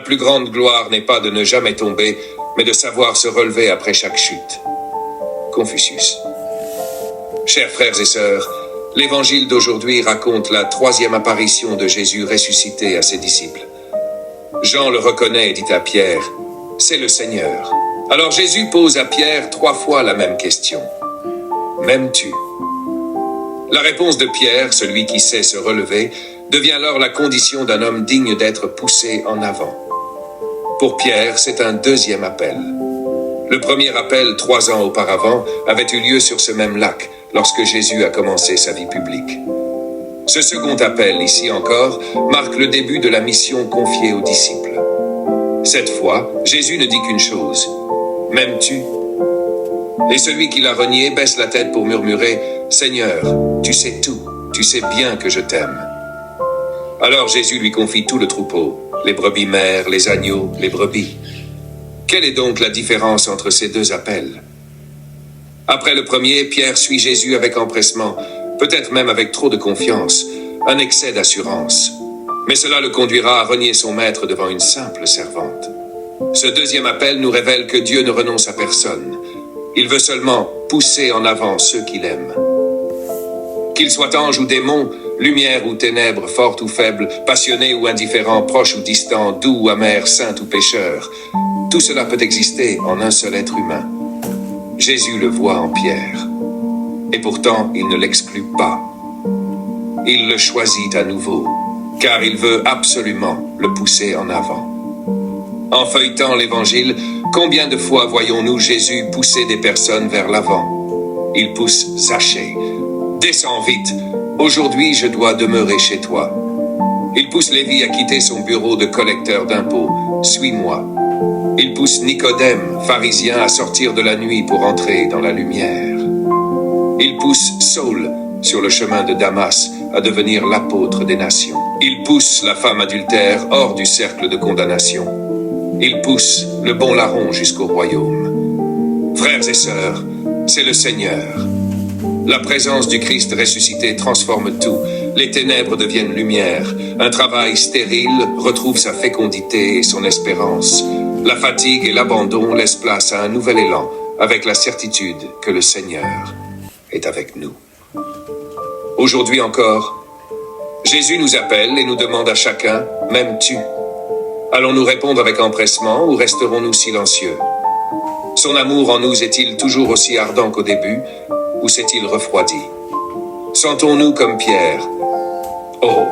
plus grande gloire n'est pas de ne jamais tomber, mais de savoir se relever après chaque chute. Confucius. Chers frères et sœurs, l'évangile d'aujourd'hui raconte la 3e apparition de Jésus ressuscité à ses disciples. Jean le reconnaît et dit à Pierre, « C'est le Seigneur ». Alors Jésus pose à Pierre 3 fois la même question. « M'aimes-tu » La réponse de Pierre, celui qui sait se relever, devient alors la condition d'un homme digne d'être poussé en avant. Pour Pierre, c'est un 2e appel. Le premier appel, 3 ans auparavant, avait eu lieu sur ce même lac, lorsque Jésus a commencé sa vie publique. Ce second appel, ici encore, marque le début de la mission confiée aux disciples. Cette fois, Jésus ne dit qu'une chose, « M'aimes-tu » Et celui qui l'a renié baisse la tête pour murmurer, « Seigneur, tu sais tout, tu sais bien que je t'aime. » Alors Jésus lui confie tout le troupeau, les brebis mères, les agneaux, les brebis. Quelle est donc la différence entre ces 2 appels? Après le premier, Pierre suit Jésus avec empressement, peut-être même avec trop de confiance, un excès d'assurance. Mais cela le conduira à renier son maître devant une simple servante. Ce 2e appel nous révèle que Dieu ne renonce à personne. Il veut seulement pousser en avant ceux qu'il aime. Qu'ils soient anges ou démons, lumière ou ténèbres, fortes ou faibles, passionnés ou indifférents, proches ou distants, doux ou amers, saints ou pécheurs, tout cela peut exister en un seul être humain. Jésus le voit en Pierre. Et pourtant, il ne l'exclut pas. Il le choisit à nouveau, car il veut absolument le pousser en avant. En feuilletant l'Évangile, combien de fois voyons-nous Jésus pousser des personnes vers l'avant? Il pousse Zachée. « Descends vite, aujourd'hui je dois demeurer chez toi. » Il pousse Lévi à quitter son bureau de collecteur d'impôts. « Suis-moi. » Il pousse Nicodème, pharisien, à sortir de la nuit pour entrer dans la lumière. Il pousse Saul, sur le chemin de Damas, à devenir l'apôtre des nations. Il pousse la femme adultère hors du cercle de condamnation. Il pousse le bon larron jusqu'au royaume. Frères et sœurs, c'est le Seigneur. La présence du Christ ressuscité transforme tout. Les ténèbres deviennent lumière. Un travail stérile retrouve sa fécondité et son espérance. La fatigue et l'abandon laissent place à un nouvel élan, avec la certitude que le Seigneur est avec nous. Aujourd'hui encore, Jésus nous appelle et nous demande à chacun, « M'aimes-tu » Allons-nous répondre avec empressement ou resterons-nous silencieux? Son amour en nous est-il toujours aussi ardent qu'au début, ou s'est-il refroidi? Sentons-nous comme Pierre, « Oh »